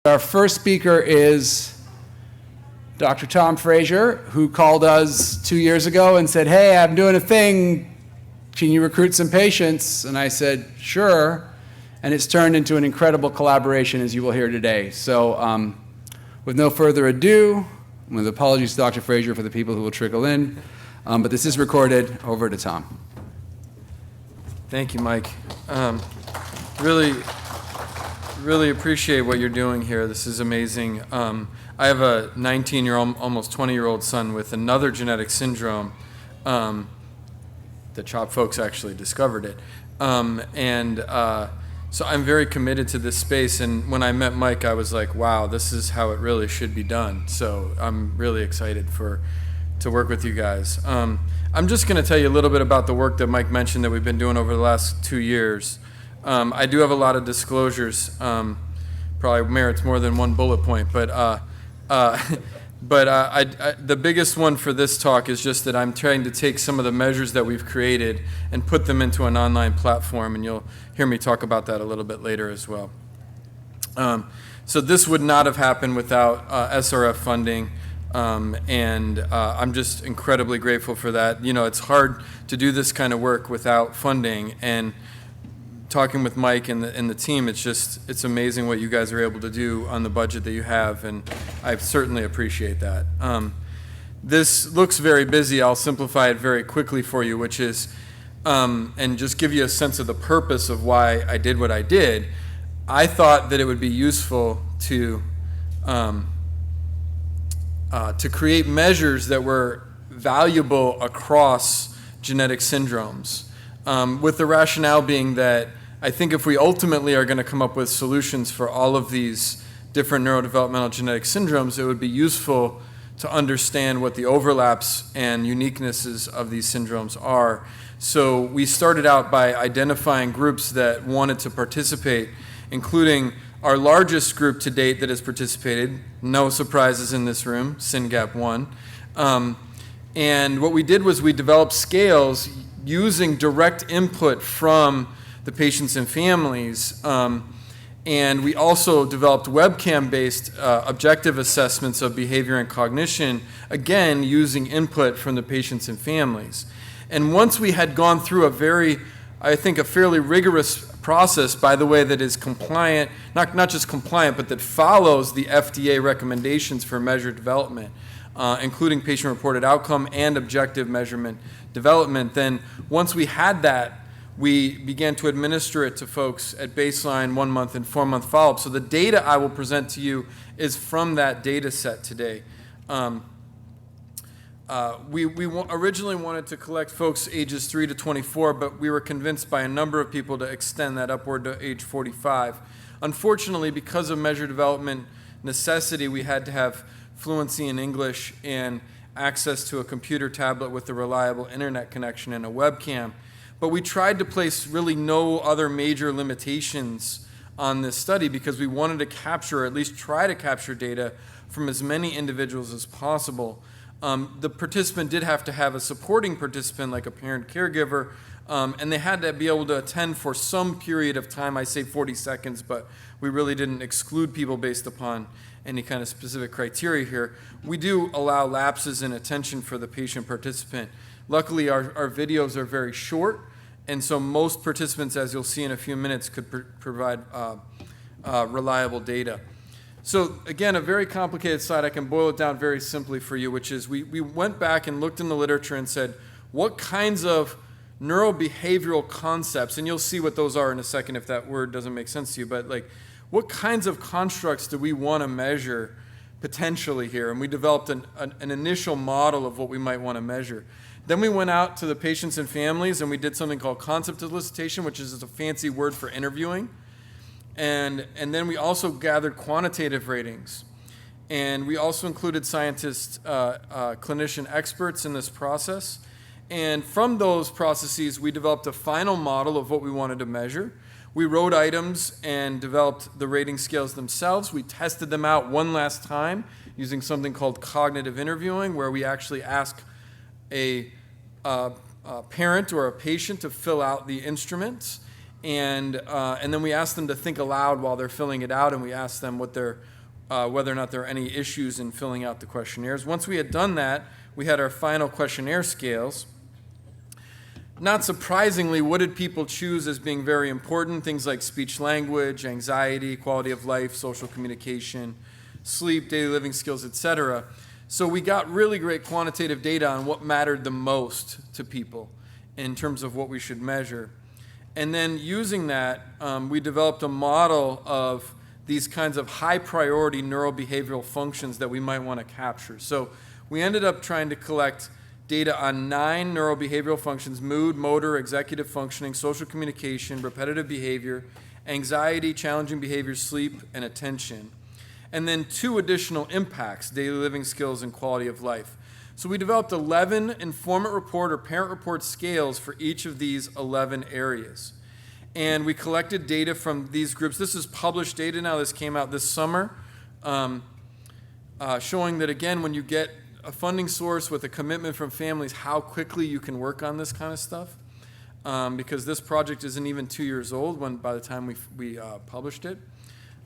Our first speaker is Dr. Tom FRAZIER, who called us 2 years ago and said, "Hey, I'm doing a thing. Can you recruit some patients?" And I said, "Sure." And it's turned into an incredible collaboration, as you will hear today. So with no further ado, with apologies to Dr. FRAZIER for the people who will trickle in, but this is recorded. Over to Tom. Thank you, Mike. Really appreciate what you're doing here. This is amazing. I have a 19-year-old, almost 20-year-old son with another genetic syndrome. The CHOP folks actually discovered it. So I'm very committed to this space. And when I met Mike, I was like, wow, this is how it really should be done. So I'm really excited to work with you guys. I'm just going to tell you a little bit about the work that Mike mentioned that we've been doing over the last 2 years. I do have a lot of disclosures, probably merits more than one bullet point, but the biggest one for this talk is just that I'm trying to take some of the measures that we've created and put them into an online platform, and you'll hear me talk about that a little bit later as well. So this would not have happened without SRF funding, and I'm just incredibly grateful for that. You know, it's hard to do this kind of work without funding, and talking with Mike and the team, it's amazing what you guys are able to do on the budget that you have, and I certainly appreciate that. This looks very busy. I'll simplify it very quickly for you, which is, and just give you a sense of the purpose of why I did what I did. I thought that it would be useful to create measures that were valuable across genetic syndromes, with the rationale being that I think if we ultimately are going to come up with solutions for all of these different neurodevelopmental genetic syndromes, it would be useful to understand what the overlaps and uniquenesses of these syndromes are. So we started out by identifying groups that wanted to participate, including our largest group to date that has participated, no surprises in this room, SYNGAP1. And what we did was we developed scales using direct input from the patients and families. And we also developed webcam-based objective assessments of behavior and cognition, again, using input from the patients and families. And once we had gone through a fairly rigorous process, by the way, that is compliant, not just compliant, but that follows the FDA recommendations for measure development, including patient-reported outcome and objective measurement development, then once we had that, we began to administer it to folks at baseline, 1 month, and 4 month follow-up. So the data I will present to you is from that data set today. We originally wanted to collect folks ages 3 to 24, but we were convinced by a number of people to extend that upward to age 45. Unfortunately, because of measure development necessity, we had to have fluency in English and access to a computer tablet with a reliable internet connection and a webcam. But we tried to place really no other major limitations on this study because we wanted to capture, or at least try to capture, data from as many individuals as possible. The participant did have to have a supporting participant, like a parent caregiver, and they had to be able to attend for some period of time. I say 40 seconds, but we really didn't exclude people based upon any kind of specific criteria here. We do allow lapses in attention for the patient participant. Luckily, our videos are very short, and so most participants, as you'll see in a few minutes, could provide reliable data. So again, a very complicated slide. I can boil it down very simply for you, which is we went back and looked in the literature and said, what kinds of neurobehavioral concepts, and you'll see what those are in a second if that word doesn't make sense to you, but like, what kinds of constructs do we want to measure potentially here? And we developed an initial model of what we might want to measure. Then we went out to the patients and families and we did something called concept elicitation, which is a fancy word for interviewing. And then we also gathered quantitative ratings. And we also included scientists, clinician experts in this process. And from those processes, we developed a final model of what we wanted to measure. We wrote items and developed the rating scales themselves. We tested them out one last time using something called cognitive interviewing, where we actually ask a parent or a patient to fill out the instruments, and then we ask them to think aloud while they're filling it out, and we ask them what their whether or not there are any issues in filling out the questionnaires. Once we had done that, we had our final questionnaire scales. Not surprisingly, what did people choose as being very important? Things like speech language, anxiety, quality of life, social communication, sleep, daily living skills, etc. So we got really great quantitative data on what mattered the most to people in terms of what we should measure. And then using that, we developed a model of these kinds of high priority neurobehavioral functions that we might want to capture. So we ended up trying to collect data on 9 neurobehavioral functions: mood, motor, executive functioning, social communication, repetitive behavior, anxiety, challenging behavior, sleep, and attention. And then 2 additional impacts: daily living skills and quality of life. So we developed 11 informant report or parent report scales for each of these 11 areas. And we collected data from these groups. This is published data now. This came out this summer, showing that, again, when you get a funding source with a commitment from families, how quickly you can work on this kind of stuff. Because this project isn't even 2 years old by the time we published it.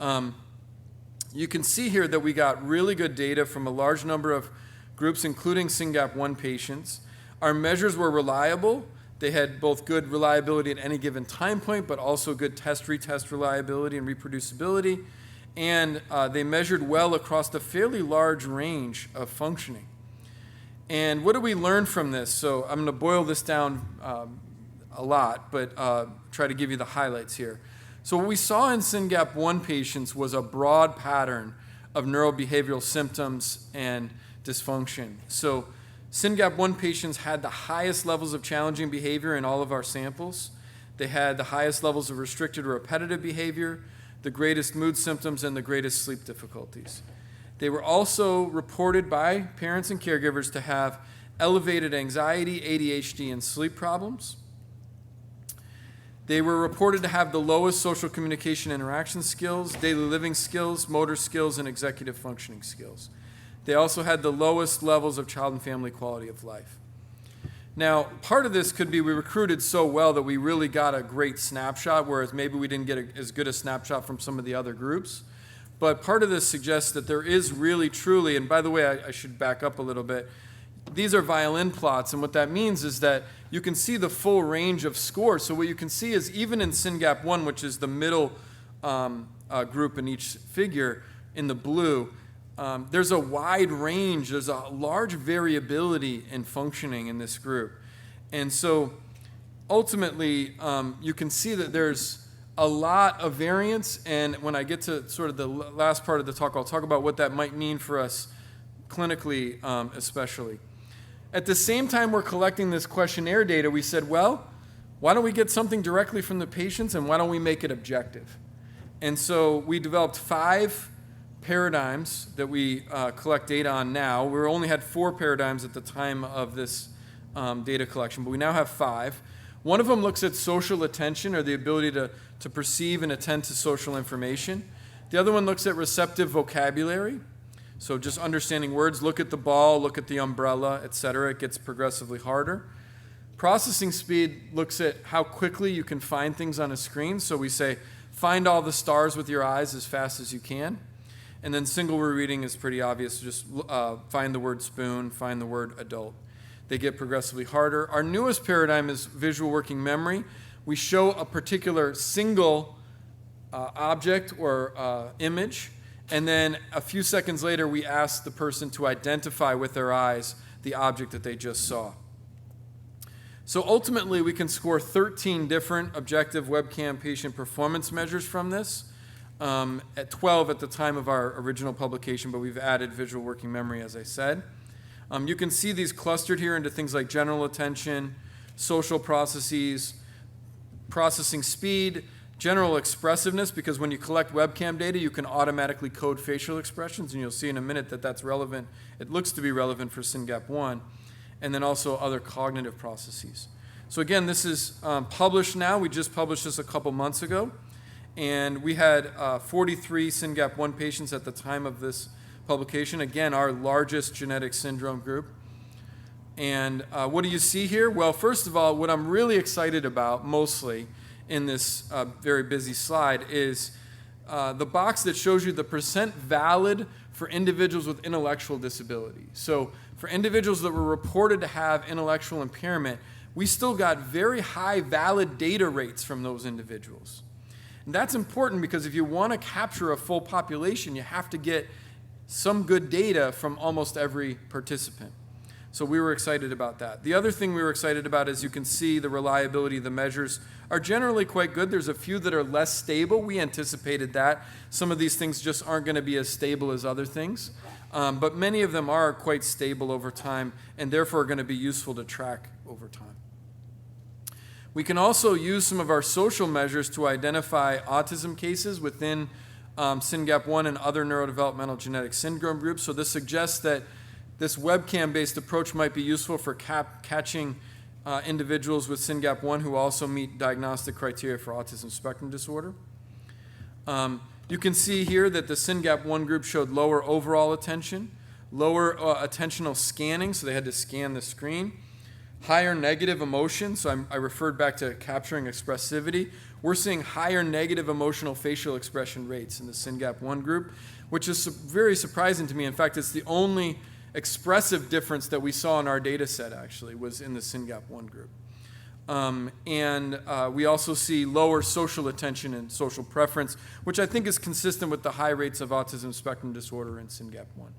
You can see here that we got really good data from a large number of groups, including SYNGAP1 patients. Our measures were reliable. They had both good reliability at any given time point, but also good test-retest reliability and reproducibility. And they measured well across a fairly large range of functioning. And what do we learn from this? So I'm going to boil this down a lot, but try to give you the highlights here. So what we saw in SYNGAP1 patients was a broad pattern of neurobehavioral symptoms and dysfunction. So SYNGAP1 patients had the highest levels of challenging behavior in all of our samples. They had the highest levels of restricted or repetitive behavior, the greatest mood symptoms, and the greatest sleep difficulties. They were also reported by parents and caregivers to have elevated anxiety, ADHD, and sleep problems. They were reported to have the lowest social communication interaction skills, daily living skills, motor skills, and executive functioning skills. They also had the lowest levels of child and family quality of life. Now, part of this could be we recruited so well that we really got a great snapshot, whereas maybe we didn't get as good a snapshot from some of the other groups. But part of this suggests that there is really, truly, and by the way, I should back up a little bit. These are violin plots, and what that means is that you can see the full range of scores. So what you can see is even in SYNGAP1, which is the middle group in each figure in the blue, there's a wide range, there's a large variability in functioning in this group. And so ultimately, you can see that there's a lot of variance, and when I get to sort of the last part of the talk, I'll talk about what that might mean for us clinically especially. At the same time we're collecting this questionnaire data, we said, well, why don't we get something directly from the patients, and why don't we make it objective? And so we developed 5 paradigms that we collect data on now. We only had 4 paradigms at the time of this data collection, but we now have 5. One of them looks at social attention, or the ability to perceive and attend to social information. The other one looks at receptive vocabulary, so just understanding words. Look at the ball, look at the umbrella, etc. It gets progressively harder. Processing speed looks at how quickly you can find things on a screen. So we say, find all the stars with your eyes as fast as you can. And then single word reading is pretty obvious. Just find the word spoon, find the word adult. They get progressively harder. Our newest paradigm is visual working memory. We show a particular single object or image, and then a few seconds later we ask the person to identify with their eyes the object that they just saw. So ultimately we can score 13 different objective webcam patient performance measures from this, at 12 at the time of our original publication, but we've added visual working memory, as I said. You can see these clustered here into things like general attention, social processes, processing speed, general expressiveness, because when you collect webcam data, you can automatically code facial expressions, and you'll see in a minute that that's relevant. It looks to be relevant for SYNGAP1, and then also other cognitive processes. So again, this is published now. We just published this a couple months ago, and we had 43 SYNGAP1 patients at the time of this publication. Again, our largest genetic syndrome group. And what do you see here? Well, first of all, what I'm really excited about mostly in this very busy slide is the box that shows you the percent valid for individuals with intellectual disability. So for individuals that were reported to have intellectual impairment, we still got very high valid data rates from those individuals. And that's important because if you want to capture a full population, you have to get some good data from almost every participant. So we were excited about that. The other thing we were excited about is you can see the reliability of the measures are generally quite good. There's a few that are less stable. We anticipated that. Some of these things just aren't going to be as stable as other things. But many of them are quite stable over time and therefore are going to be useful to track over time. We can also use some of our social measures to identify autism cases within SYNGAP1 and other neurodevelopmental genetic syndrome groups. So this suggests that this webcam-based approach might be useful for catching individuals with SYNGAP1 who also meet diagnostic criteria for autism spectrum disorder. You can see here that the SYNGAP1 group showed lower overall attention, lower attentional scanning, so they had to scan the screen, higher negative emotion, so I referred back to capturing expressivity. We're seeing higher negative emotional facial expression rates in the SYNGAP1 group, which is very surprising to me. In fact, it's the only expressive difference that we saw in our data set actually was in the SYNGAP1 group. We also see lower social attention and social preference, which I think is consistent with the high rates of autism spectrum disorder in SYNGAP1.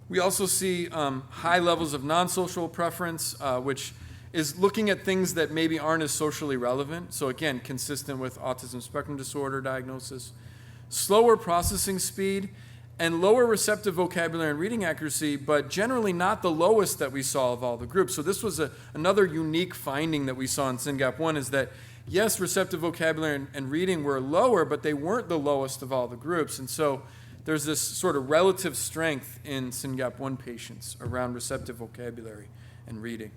We also see high levels of non-social preference, which is looking at things that maybe aren't as socially relevant. So again, consistent with autism spectrum disorder diagnosis. Slower processing speed, and lower receptive vocabulary and reading accuracy, but generally not the lowest that we saw of all the groups. So this was another unique finding that we saw in SYNGAP1 is that, yes, receptive vocabulary and reading were lower, but they weren't the lowest of all the groups. And so there's this sort of relative strength in SYNGAP1 patients around receptive vocabulary and reading.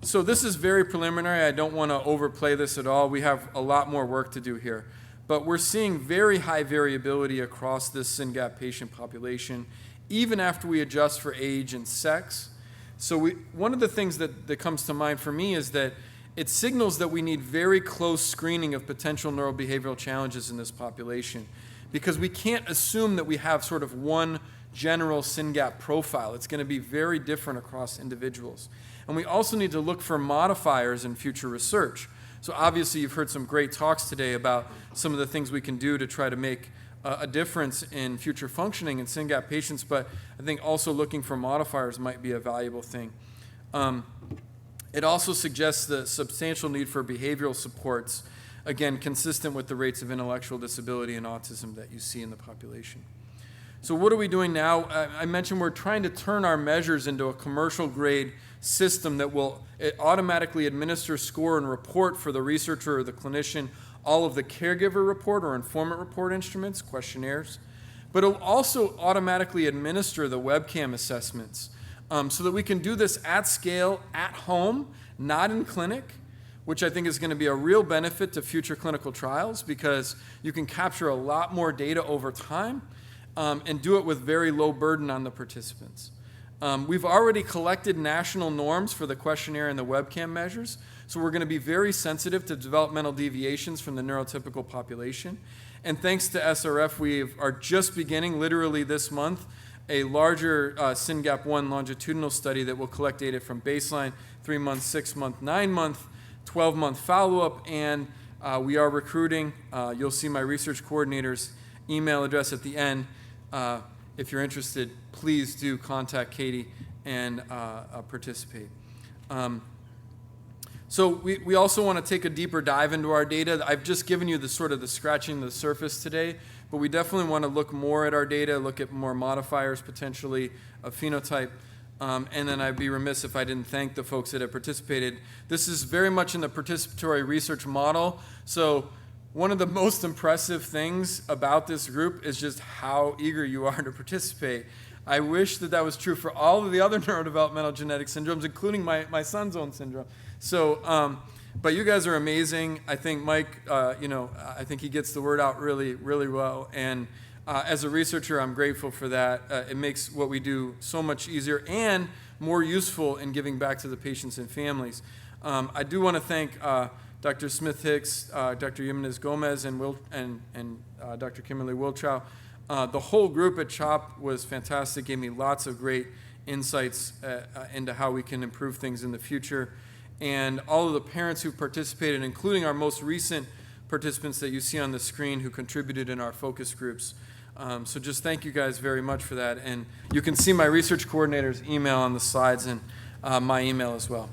So this is very preliminary. I don't want to overplay this at all. We have a lot more work to do here. But we're seeing very high variability across this SYNGAP patient population, even after we adjust for age and sex. So one of the things that comes to mind for me is that it signals that we need very close screening of potential neurobehavioral challenges in this population, because we can't assume that we have sort of one general SYNGAP profile. It's going to be very different across individuals. And we also need to look for modifiers in future research. So obviously you've heard some great talks today about some of the things we can do to try to make a difference in future functioning in SYNGAP patients, but I think also looking for modifiers might be a valuable thing. It also suggests the substantial need for behavioral supports, again, consistent with the rates of intellectual disability and autism that you see in the population. So what are we doing now? I mentioned we're trying to turn our measures into a commercial grade system that will automatically administer, score, and report for the researcher or the clinician all of the caregiver report or informant report instruments, questionnaires, but it'll also automatically administer the webcam assessments so that we can do this at scale, at home, not in clinic, which I think is going to be a real benefit to future clinical trials because you can capture a lot more data over time and do it with very low burden on the participants. We've already collected national norms for the questionnaire and the webcam measures, so we're going to be very sensitive to developmental deviations from the neurotypical population. And thanks to SRF, we are just beginning, literally this month, a larger SYNGAP1 longitudinal study that will collect data from baseline, 3-month, 6-month, 9-month, 12-month follow-up, and we are recruiting. You'll see my research coordinator's email address at the end. If you're interested, please do contact Katie and participate. So we also want to take a deeper dive into our data. I've just given you the sort of the scratching the surface today, but we definitely want to look more at our data, look at more modifiers potentially of phenotype. And then I'd be remiss if I didn't thank the folks that have participated. This is very much in the participatory research model. So one of the most impressive things about this group is just how eager you are to participate. I wish that was true for all of the other neurodevelopmental genetic syndromes, including my son's own syndrome. So, but you guys are amazing. I think Mike, I think he gets the word out really, really well. And as a researcher, I'm grateful for that. It makes what we do so much easier and more useful in giving back to the patients and families. I do want to thank Dr. Smith-Hicks, Dr. Jimenez-Gomez, and Dr. Kimberly Wiltrow. The whole group at CHOP was fantastic, gave me lots of great insights into how we can improve things in the future. And all of the parents who participated, including our most recent participants that you see on the screen who contributed in our focus groups. So just thank you guys very much for that. And you can see my research coordinator's email on the slides and my email as well.